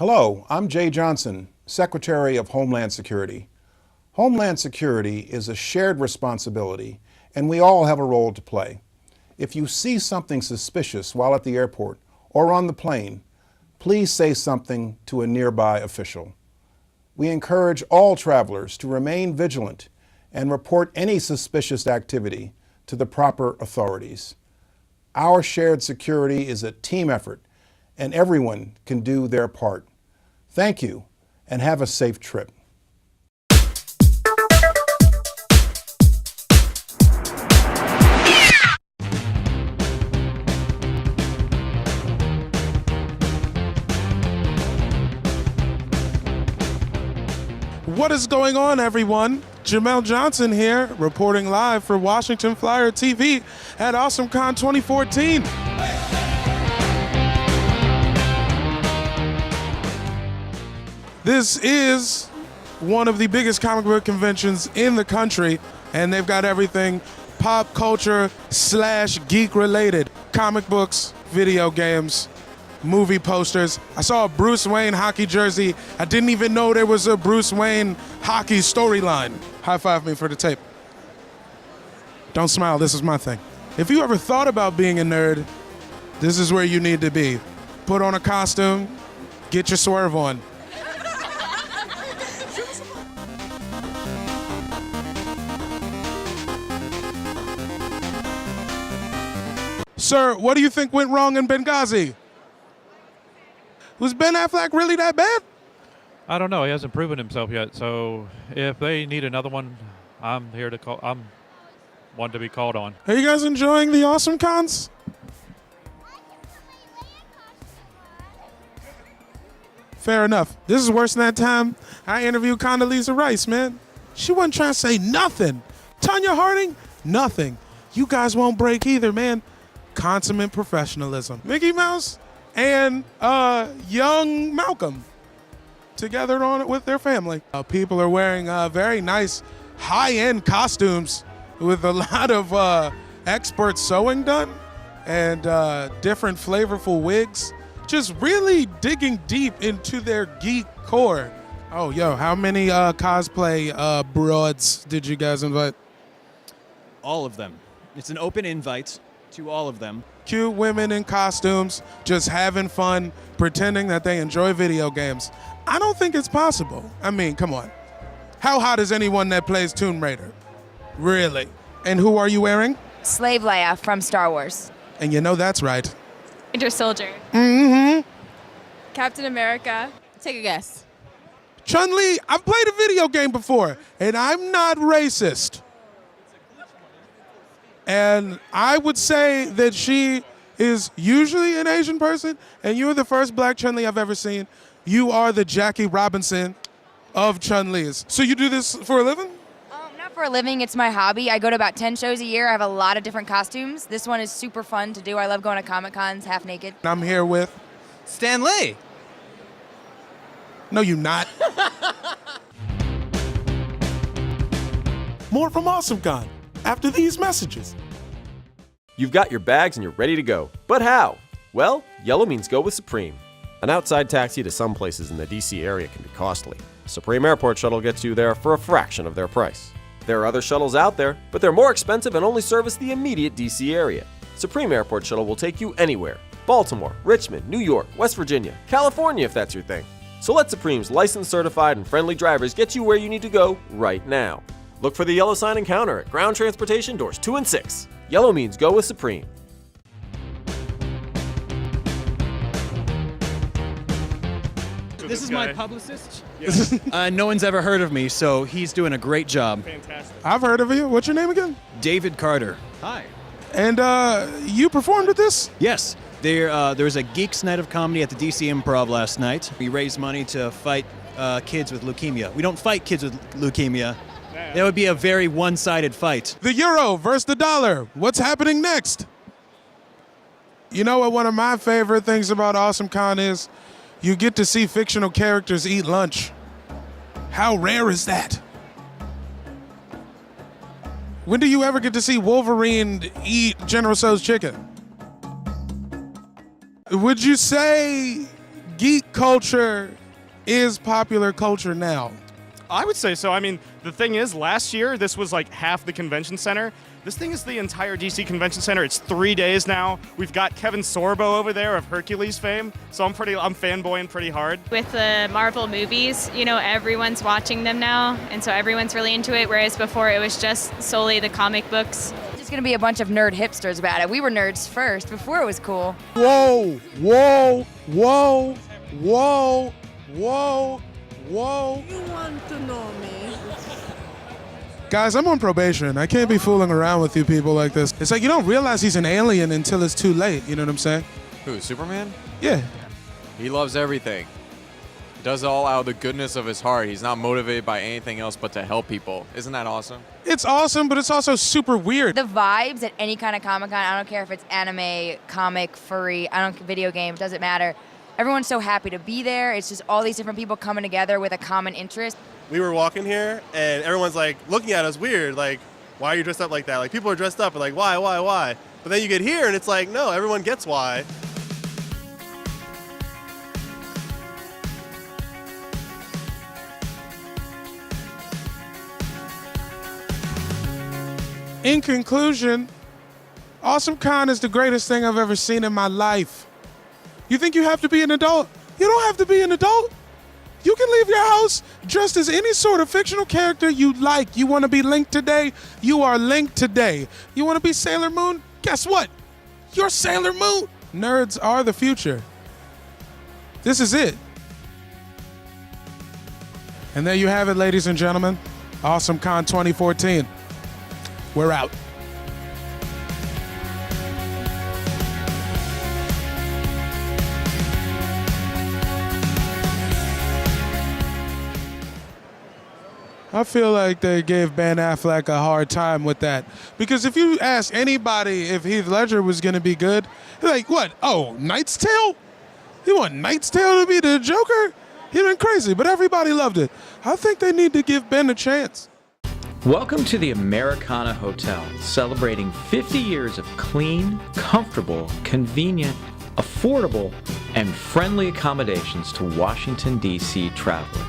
Hello, I'm Jay Johnson, Secretary of Homeland Security. Homeland Security is a shared responsibility, and we all have a role to play. If you see something suspicious while at the airport or on the plane, please say something to a nearby official. We encourage all travelers to remain vigilant and report any suspicious activity to the proper authorities. Our shared security is a team effort, and everyone can do their part. Thank you, and have a safe trip. What is going on, everyone? Jamel Johnson here, reporting live for Washington Flyer TV at AwesomeCon 2014. This is one of the biggest comic book conventions in the country, and they've got everything pop culture / geek related. Comic books, video games, movie posters. I saw a Bruce Wayne hockey jersey. I didn't even know there was a Bruce Wayne hockey storyline. High five me for the tape. Don't smile, this is my thing. If you ever thought about being a nerd, this is where you need to be. Put on a costume, get your swerve on. Sir, what do you think went wrong in Benghazi? Was Ben Affleck really that bad? I don't know. He hasn't proven himself yet. So if they need another one, I'm here to call. I'm one to be called on. Are you guys enjoying the Awesome Cons? Fair enough. This is worse than that time I interviewed Condoleezza Rice, man. She wasn't trying to say nothing. Tanya Harding, nothing. You guys won't break either, man. Consummate professionalism. Mickey Mouse and young Malcolm together on it with their family. People are wearing very nice high-end costumes with a lot of expert sewing done and different flavorful wigs. Just really digging deep into their geek core. Oh, yo, how many cosplay broads did you guys invite? All of them. It's an open invite to all of them. Cute women in costumes, just having fun, pretending that they enjoy video games. I don't think it's possible. I mean, come on. How hot is anyone that plays Tomb Raider? Really? And who are you wearing? Slave Leia from Star Wars. And you know that's right. Winter Soldier. Mm-hmm. Captain America. Take a guess. Chun-Li, I've played a video game before, and I'm not racist. And I would say that she is usually an Asian person, and you're the first black Chun-Li I've ever seen. You are the Jackie Robinson of Chun-Li's. So you do this for a living? Not for a living, it's my hobby. I go to about 10 shows a year. I have a lot of different costumes. This one is super fun to do. I love going to Comic Cons half naked. I'm here with Stan Lee. No, you not. More from AwesomeCon after these messages. You've got your bags and you're ready to go. But how? Well, yellow means go with Supreme. An outside taxi to some places in the DC area can be costly. Supreme Airport Shuttle gets you there for a fraction of their price. There are other shuttles out there, but they're more expensive and only service the immediate DC area. Supreme Airport Shuttle will take you anywhere. Baltimore, Richmond, New York, West Virginia, California if that's your thing. So let Supreme's licensed, certified, and friendly drivers get you where you need to go right now. Look for the yellow sign and counter at ground transportation doors 2 and 6. Yellow means go with Supreme. This is my publicist. No one's ever heard of me, so he's doing a great job. Fantastic. I've heard of you. What's your name again? David Carter. Hi. And you performed at this? Yes. There was a Geeks Night of Comedy at the DC Improv last night. We raised money to fight kids with leukemia. We don't fight kids with leukemia. That would be a very one-sided fight. The euro versus the dollar. What's happening next? You know what one of my favorite things about AwesomeCon is? You get to see fictional characters eat lunch. How rare is that? When do you ever get to see Wolverine eat General Tso's chicken? Would you say geek culture is popular culture now? I would say so. I mean, the thing is, last year, this was like half the convention center. This thing is the entire DC Convention Center. It's 3 days now. We've got Kevin Sorbo over there of Hercules fame, so I'm fanboying pretty hard. With the Marvel movies, you know, everyone's watching them now, and so everyone's really into it, whereas before it was just solely the comic books. Just gonna be a bunch of nerd hipsters about it. We were nerds first, before it was cool. Whoa, whoa, whoa, whoa, whoa, whoa. You want to know me? Guys, I'm on probation. I can't be fooling around with you people like this. It's like you don't realize he's an alien until it's too late. You know what I'm saying? Who, Superman? Yeah. He loves everything. He does it all out of the goodness of his heart. He's not motivated by anything else but to help people. Isn't that awesome? It's awesome, but it's also super weird. The vibes at any kind of Comic-Con, I don't care if it's anime, comic, furry, video game, doesn't matter. Everyone's so happy to be there. It's just all these different people coming together with a common interest. We were walking here, and everyone's like looking at us weird, like, why are you dressed up like that? Like, people are dressed up, and like, why? But then you get here, and it's like, no, everyone gets why. In conclusion, Awesome Con is the greatest thing I've ever seen in my life. You think you have to be an adult? You don't have to be an adult. You can leave your house dressed as any sort of fictional character you like. You want to be Link today? You are Link today. You want to be Sailor Moon? Guess what? You're Sailor Moon. Nerds are the future. This is it. And there you have it, ladies and gentlemen. Awesome Con 2014. We're out. I feel like they gave Ben Affleck a hard time with that. Because if you ask anybody if Heath Ledger was going to be good, they're like, what? Oh, Knight's Tale? You want Knight's Tale to be the Joker? He went crazy, but everybody loved it. I think they need to give Ben a chance. Welcome to the Americana Hotel, celebrating 50 years of clean, comfortable, convenient, affordable, and friendly accommodations to Washington, D.C. travelers.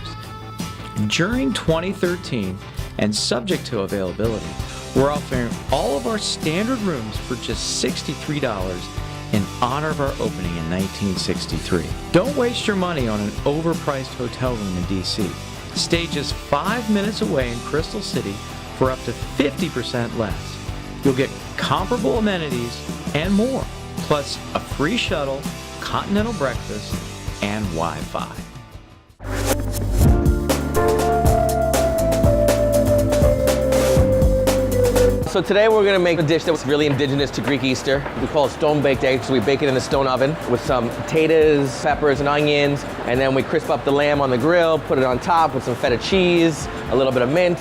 During 2013, and subject to availability, we're offering all of our standard rooms for just $63 in honor of our opening in 1963. Don't waste your money on an overpriced hotel room in D.C. Stay just 5 minutes away in Crystal City for up to 50% less. You'll get comparable amenities and more, plus a free shuttle, continental breakfast, and Wi-Fi. So today we're gonna make a dish that's really indigenous to Greek Easter. We call it stone-baked eggs. We bake it in a stone oven with some potatoes, peppers, and onions, and then we crisp up the lamb on the grill, put it on top with some feta cheese, a little bit of mint,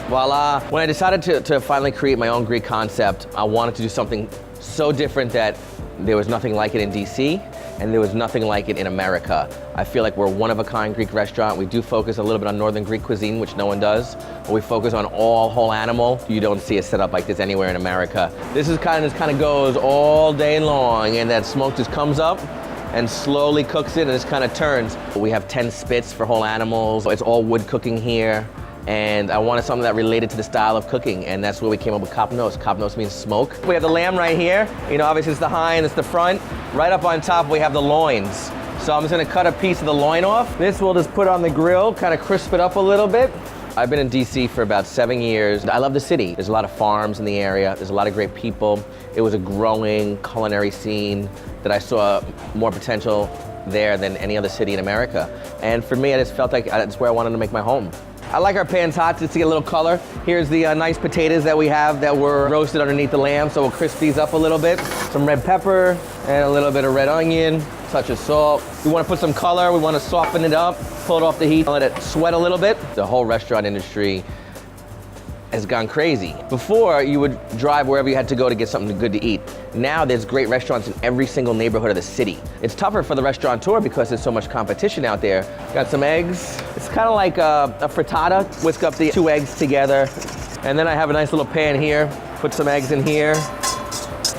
voila. When I decided to finally create my own Greek concept, I wanted to do something so different that there was nothing like it in DC, and there was nothing like it in America. I feel like we're a one-of-a-kind Greek restaurant. We do focus a little bit on Northern Greek cuisine, which no one does. But we focus on all whole animal. You don't see a setup like this anywhere in America. This kind of goes all day long, and that smoke just comes up and slowly cooks it, and this kind of turns. We have 10 spits for whole animals. It's all wood cooking here. And I wanted something that related to the style of cooking, and that's where we came up with kapnos. Kapnos means smoke. We have the lamb right here. You know, obviously it's the hind, it's the front. Right up on top we have the loins. So I'm just gonna cut a piece of the loin off. This we'll just put on the grill, kind of crisp it up a little bit. I've been in DC for about 7 years. I love the city. There's a lot of farms in the area. There's a lot of great people. It was a growing culinary scene that I saw more potential there than any other city in America. And for me, I just felt like that's where I wanted to make my home. I like our pans hot to see a little color. Here's the nice potatoes that we have that were roasted underneath the lamb, so we'll crisp these up a little bit. Some red pepper and a little bit of red onion, touch of salt. We want to put some color, we want to soften it up, pull it off the heat, let it sweat a little bit. The whole restaurant industry has gone crazy. Before, you would drive wherever you had to go to get something good to eat. Now there's great restaurants in every single neighborhood of the city. It's tougher for the restaurateur because there's so much competition out there. Got some eggs. It's kind of like a frittata. Whisk up the 2 eggs together. And then I have a nice little pan here. Put some eggs in here.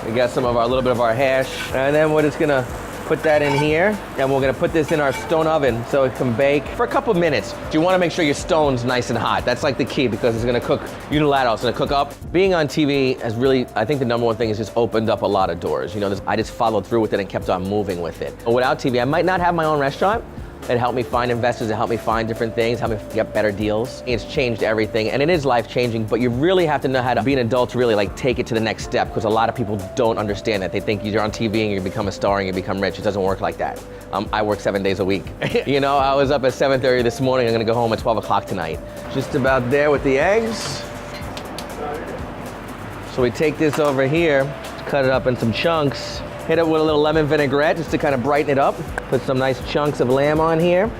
We got some of a little bit of our hash. And then we're just gonna Put that in here, and we're gonna put this in our stone oven so it can bake for a couple minutes. You wanna make sure your stone's nice and hot. That's like the key because it's gonna cook unilateral, it's gonna cook up. Being on TV has really, I think the number one thing is just opened up a lot of doors. You know, I just followed through with it and kept on moving with it. But without TV, I might not have my own restaurant. It helped me find investors, it helped me find different things, helped me get better deals. It's changed everything, and it is life-changing, but you really have to know how to be an adult to really like take it to the next step, because a lot of people don't understand that. They think you're on TV and you become a star and you become rich. It doesn't work like that. I work 7 days a week. You know, I was up at 7:30 this morning, I'm gonna go home at 12 o'clock tonight. Just about there with the eggs. So we take this over here, cut it up in some chunks, hit it with a little lemon vinaigrette just to kind of brighten it up. Put some nice chunks of lamb on here.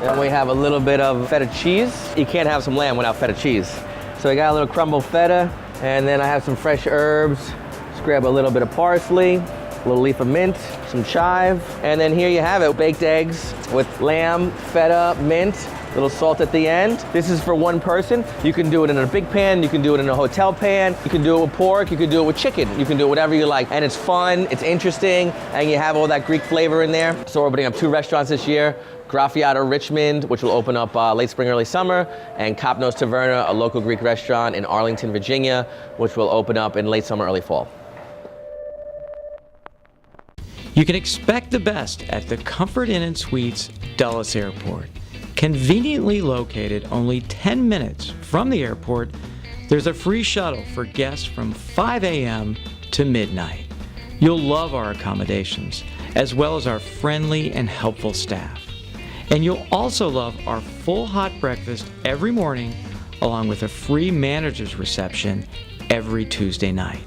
Then we have a little bit of feta cheese. You can't have some lamb without feta cheese. So I got a little crumbled feta, and then I have some fresh herbs. Just grab a little bit of parsley, a little leaf of mint, some chive, and then here you have it, baked eggs with lamb, feta, mint, little salt at the end. This is for one person. You can do it in a big pan, you can do it in a hotel pan, you can do it with pork, you can do it with chicken, you can do it whatever you like. And it's fun, it's interesting, and you have all that Greek flavor in there. So we're opening up 2 restaurants this year. Graffiato Richmond, which will open up late spring, early summer, and Kapnos Taverna, a local Greek restaurant in Arlington, Virginia, which will open up in late summer, early fall. You can expect the best at the Comfort Inn & Suites Dulles Airport. Conveniently located only 10 minutes from the airport, there's a free shuttle for guests from 5 a.m. to midnight. You'll love our accommodations, as well as our friendly and helpful staff. And you'll also love our full hot breakfast every morning, along with a free manager's reception every Tuesday night.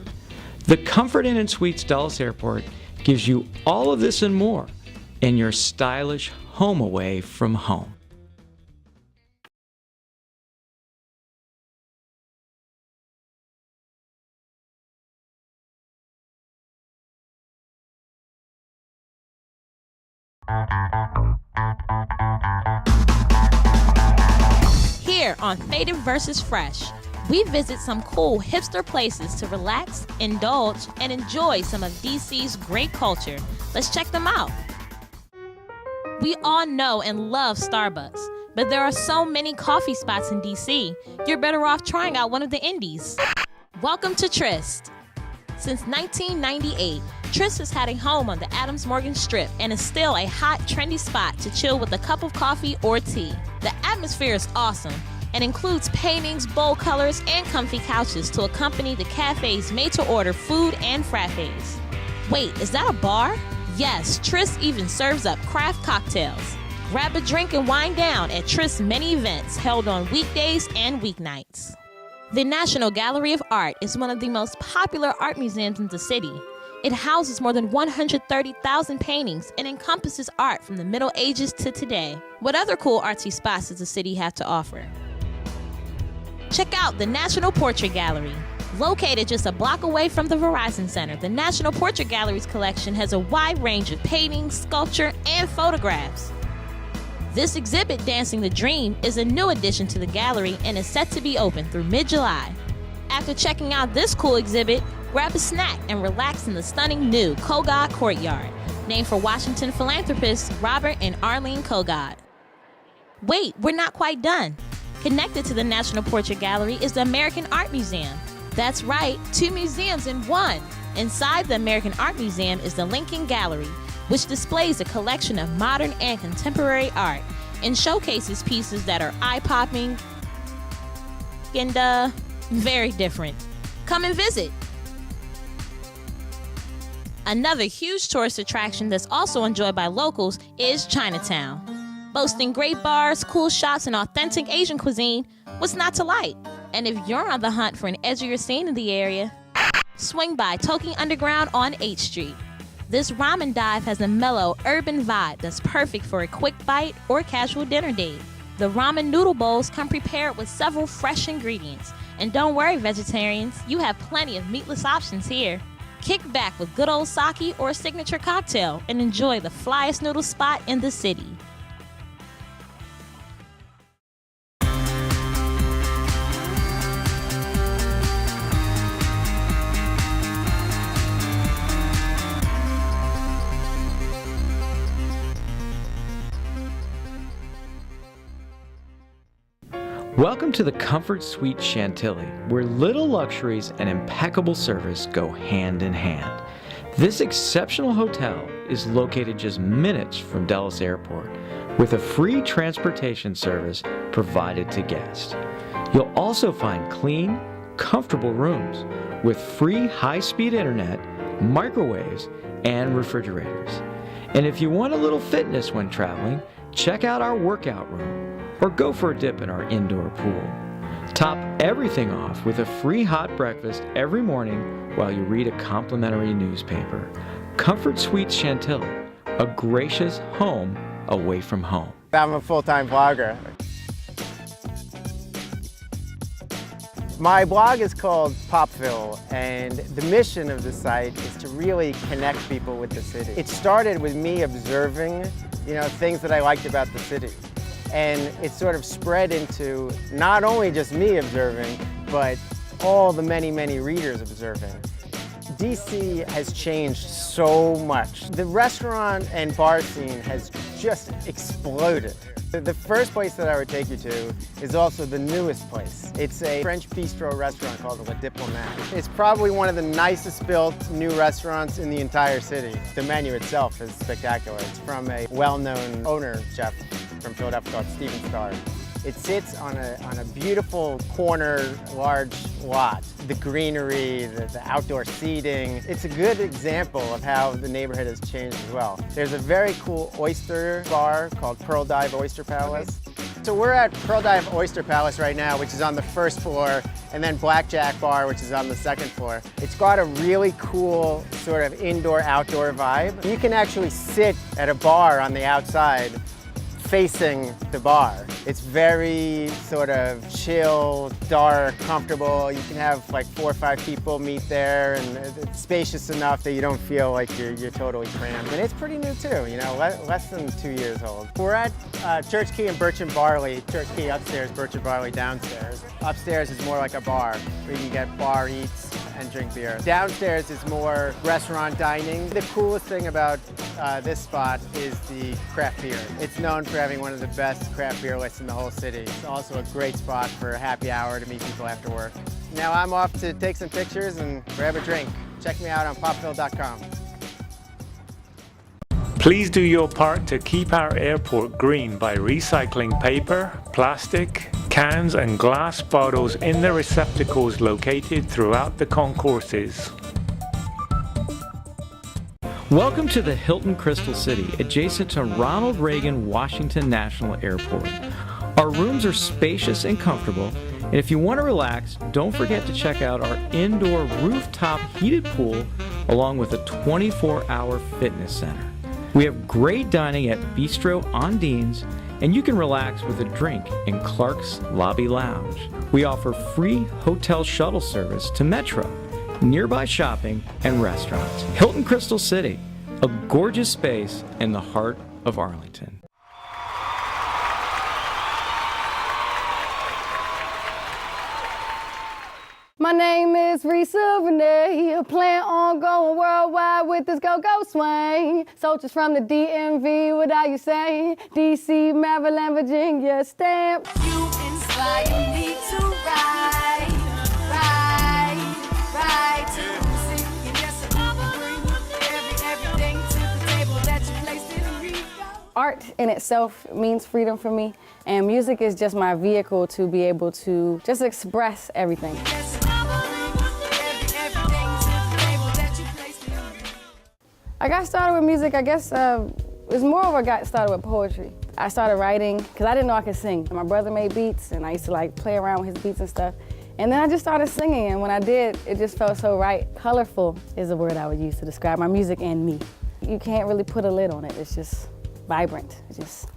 The Comfort Inn & Suites Dulles Airport gives you all of this and more in your stylish home away from home. Here on Faded vs. Fresh, we visit some cool hipster places to relax, indulge, and enjoy some of DC's great culture. Let's check them out. We all know and love Starbucks, but there are so many coffee spots in DC, you're better off trying out one of the indies. Welcome to Tryst. Since 1998, Tryst has had a home on the Adams Morgan Strip and is still a hot, trendy spot to chill with a cup of coffee or tea. The atmosphere is awesome and includes paintings, bold colors, and comfy couches to accompany the cafe's made-to-order food and frappes. Wait, is that a bar? Yes, Tryst even serves up craft cocktails. Grab a drink and wind down at Tryst's many events held on weekdays and weeknights. The National Gallery of Art is one of the most popular art museums in the city. It houses more than 130,000 paintings and encompasses art from the Middle Ages to today. What other cool artsy spots does the city have to offer? Check out the National Portrait Gallery. Located just a block away from the Verizon Center, the National Portrait Gallery's collection has a wide range of paintings, sculpture, and photographs. This exhibit, Dancing the Dream, is a new addition to the gallery and is set to be open through mid-July. After checking out this cool exhibit, grab a snack and relax in the stunning new Kogod Courtyard, named for Washington philanthropists Robert and Arlene Kogod. Wait, we're not quite done. Connected to the National Portrait Gallery is the American Art Museum. That's right, 2 museums in one. Inside the American Art Museum is the Lincoln Gallery, which displays a collection of modern and contemporary art and showcases pieces that are eye-popping and very different. Come and visit. Another huge tourist attraction that's also enjoyed by locals is Chinatown. Boasting great bars, cool shops, and authentic Asian cuisine, what's not to like? And if you're on the hunt for an edgier scene in the area, swing by Toki Underground on H Street. This ramen dive has a mellow, urban vibe that's perfect for a quick bite or casual dinner date. The ramen noodle bowls come prepared with several fresh ingredients. And don't worry, vegetarians, you have plenty of meatless options here. Kick back with good old sake or a signature cocktail and enjoy the flyest noodle spot in the city. Welcome to the Comfort Suite Chantilly, where little luxuries and impeccable service go hand in hand. This exceptional hotel is located just minutes from Dulles Airport, with a free transportation service provided to guests. You'll also find clean, comfortable rooms with free high-speed internet, microwaves, and refrigerators. And if you want a little fitness when traveling, check out our workout room or go for a dip in our indoor pool. Top everything off with a free hot breakfast every morning while you read a complimentary newspaper. Comfort Suites Chantilly, a gracious home away from home. I'm a full-time blogger. My blog is called Popville, and the mission of the site is to really connect people with the city. It started with me observing, things that I liked about the city. And it sort of spread into not only just me observing, but all the many, many readers observing. DC has changed so much. The restaurant and bar scene has just exploded. The first place that I would take you to is also the newest place. It's a French bistro restaurant called Le Diplomate. It's probably one of the nicest built new restaurants in the entire city. The menu itself is spectacular. It's from a well-known owner chef from Philadelphia called Steven Starr. It sits on a beautiful corner, large lot. The greenery, the outdoor seating. It's a good example of how the neighborhood has changed as well. There's a very cool oyster bar called Pearl Dive Oyster Palace. So we're at Pearl Dive Oyster Palace right now, which is on the first floor, and then Blackjack Bar, which is on the second floor. It's got a really cool sort of indoor-outdoor vibe. You can actually sit at a bar on the outside facing the bar. It's very sort of chill, dark, comfortable. You can have like 4 or 5 people meet there, and it's spacious enough that you don't feel like you're totally crammed. And it's pretty new too, less than 2 years old. We're at Church Key and Birch and Barley. Church Key upstairs, Birch and Barley downstairs. Upstairs is more like a bar, where you can get bar eats and drink beer. Downstairs is more restaurant dining. The coolest thing about this spot is the craft beer. It's known for having one of the best craft beer lists in the whole city. It's also a great spot for a happy hour to meet people after work. Now I'm off to take some pictures and grab a drink. Check me out on popville.com. Please do your part to keep our airport green by recycling paper, plastic, cans and glass bottles in the receptacles located throughout the concourses. Welcome to the Hilton Crystal City, adjacent to Ronald Reagan Washington National Airport. Our rooms are spacious and comfortable, and if you want to relax, don't forget to check out our indoor rooftop heated pool along with a 24-hour fitness center. We have great dining at Bistro Ondine's, and you can relax with a drink in Clark's Lobby Lounge. We offer free hotel shuttle service to Metro, nearby shopping and restaurants. Hilton Crystal City, a gorgeous space in the heart of Arlington. My name is Risa Renee, plan on going worldwide with this go-go swing. Soldiers from the DMV, what are you saying? DC, Maryland, Virginia, stamp. You inspire me to ride to the city. And yes, I will bring everything to the table that you placed in me. Art in itself means freedom for me, and music is just my vehicle to be able to just express everything. I got started with music, I guess it's more of I got started with poetry. I started writing because I didn't know I could sing. My brother made beats and I used to play around with his beats and stuff. And then I just started singing, and when I did, it just felt so right. Colorful is a word I would use to describe my music and me. You can't really put a lid on it, it's just vibrant. It's just,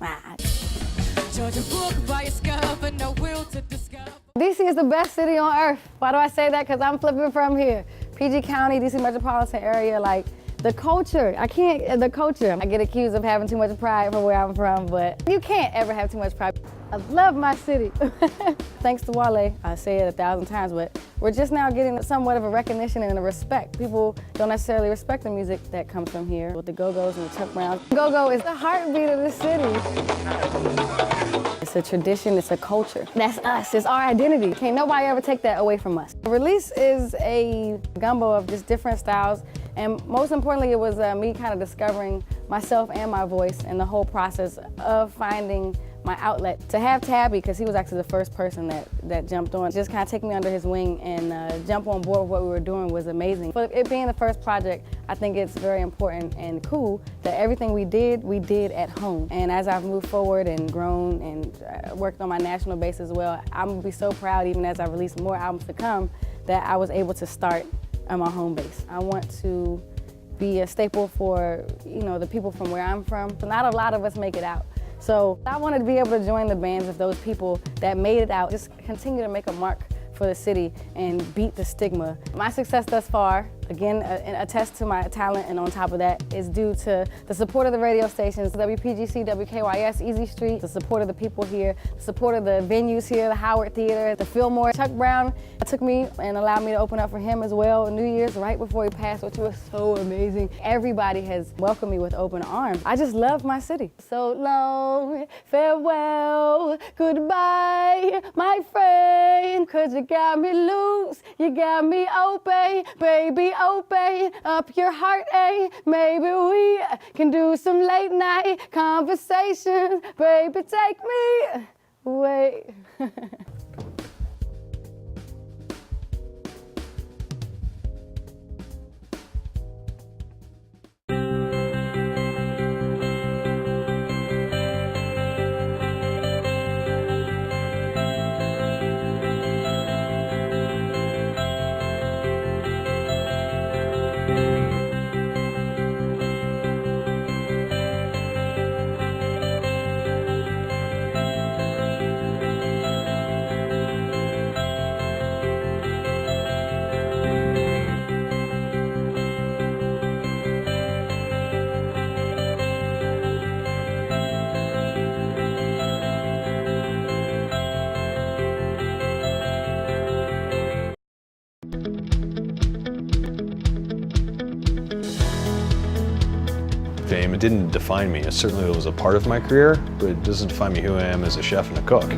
DC is the best city on earth. Why do I say that? Because I'm flipping from here. PG County, DC metropolitan area, the culture, I get accused of having too much pride for where I'm from, but you can't ever have too much pride. I love my city. Thanks to Wale, I say it 1,000 times, but we're just now getting somewhat of a recognition and a respect. People don't necessarily respect the music that comes from here with the Go-Go's and the Chuck Browns. Go-Go is the heartbeat of the city. It's It's a tradition, it's a culture. That's us, it's our identity. Can't nobody ever take that away from us. The release is a gumbo of just different styles, and most importantly, it was me kind of discovering myself and my voice and the whole process of finding my outlet. To have Tabby, because he was actually the first person that jumped on, just kind of take me under his wing and jump on board with what we were doing was amazing. For it being the first project, I think it's very important and cool that everything we did at home. And as I've moved forward and grown and worked on my national base as well, I'm gonna be so proud, even as I release more albums to come, that I was able to start on my home base. I want to be a staple for, the people from where I'm from. So not a lot of us make it out. So I wanted to be able to join the bands of those people that made it out, just continue to make a mark for the city and beat the stigma. My success thus far, again, attest to my talent, and on top of that is due to the support of the radio stations, WPGC, WKYS, Easy Street, the support of the people here, the support of the venues here, the Howard Theater, the Fillmore. Chuck Brown took me and allowed me to open up for him as well New Year's right before he passed, which was so amazing. Everybody has welcomed me with open arms. I just love my city. So long, farewell, goodbye, my friend, 'cause you got me loose, you got me open, baby, open up your heart, maybe we can do some late night conversations, baby, take me away. Fame, it didn't define me. It certainly was a part of my career, but it doesn't define me who I am as a chef and a cook.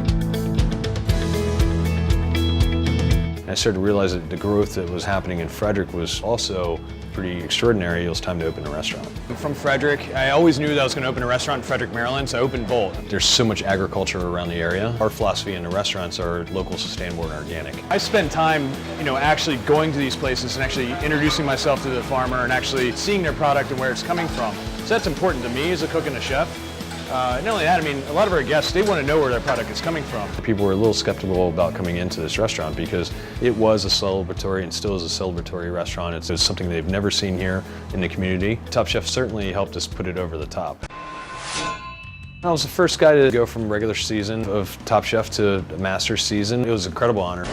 I started to realize that the growth that was happening in Frederick was also pretty extraordinary. It was time to open a restaurant. I'm from Frederick. I always knew that I was going to open a restaurant in Frederick, Maryland, so I opened Bolt. There's so much agriculture around the area. Our philosophy in the restaurants are local, sustainable, and organic. I spent time, actually going to these places and actually introducing myself to the farmer and actually seeing their product and where it's coming from. So that's important to me as a cook and a chef. Not only that, a lot of our guests, they want to know where their product is coming from. People were a little skeptical about coming into this restaurant because it was a celebratory and still is a celebratory restaurant. It's something they've never seen here in the community. Top Chef certainly helped us put it over the top. I was the first guy to go from regular season of Top Chef to Master season. It was an incredible honor.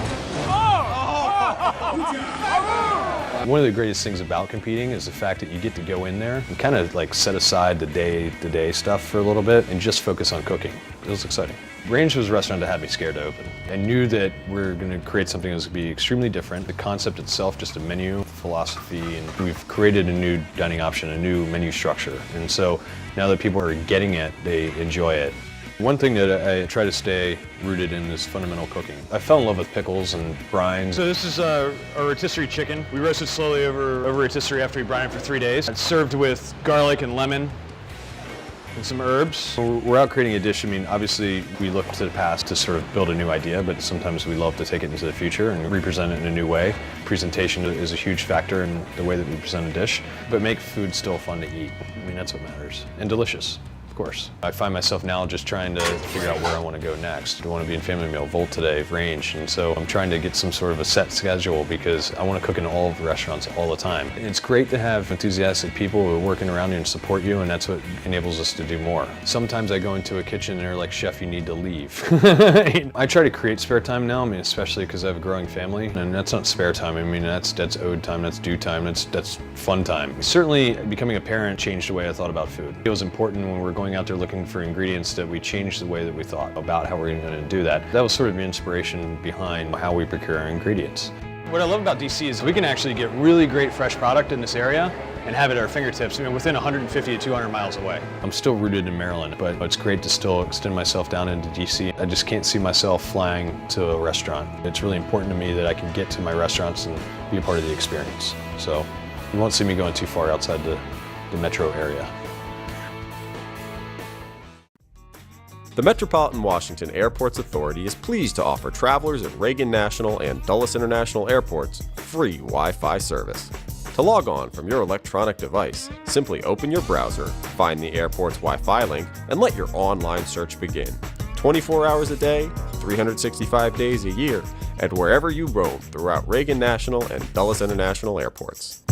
One of the greatest things about competing is the fact that you get to go in there and kind of like set aside the day-to-day stuff for a little bit and just focus on cooking. It was exciting. Range was a restaurant that had me scared to open. I knew that we were going to create something that was going to be extremely different. The concept itself, just a menu, philosophy, and we've created a new dining option, a new menu structure. And so now that people are getting it, they enjoy it. One thing that I try to stay rooted in is fundamental cooking. I fell in love with pickles and brines. So this is a rotisserie chicken. We roast it slowly over rotisserie after we brine it for 3 days. It's served with garlic and lemon and some herbs. We're out creating a dish. Obviously we look to the past to sort of build a new idea, but sometimes we love to take it into the future and represent it in a new way. Presentation is a huge factor in the way that we present a dish, but make food still fun to eat. That's what matters. And delicious. Of course. I find myself now just trying to figure out where I want to go next. I want to be in Family Meal, Volt today, Range, and so I'm trying to get some sort of a set schedule because I want to cook in all of the restaurants all the time. It's great to have enthusiastic people who are working around you and support you, and that's what enables us to do more. Sometimes I go into a kitchen and they're like, "Chef, you need to leave." I try to create spare time now, especially because I have a growing family, and that's not spare time. That's owed time, that's due time, that's fun time. Certainly, becoming a parent changed the way I thought about food. It was important when we were going out there looking for ingredients that we changed the way that we thought about how we're going to do that. That was sort of the inspiration behind how we procure our ingredients. What I love about DC is we can actually get really great fresh product in this area and have it at our fingertips, within 150 to 200 miles away. I'm still rooted in Maryland, but it's great to still extend myself down into DC. I just can't see myself flying to a restaurant. It's really important to me that I can get to my restaurants and be a part of the experience. So you won't see me going too far outside the metro area. The Metropolitan Washington Airports Authority is pleased to offer travelers at Reagan National and Dulles International Airports free Wi-Fi service. To log on from your electronic device, simply open your browser, find the airport's Wi-Fi link, and let your online search begin. 24 hours a day, 365 days a year, and wherever you roam throughout Reagan National and Dulles International Airports.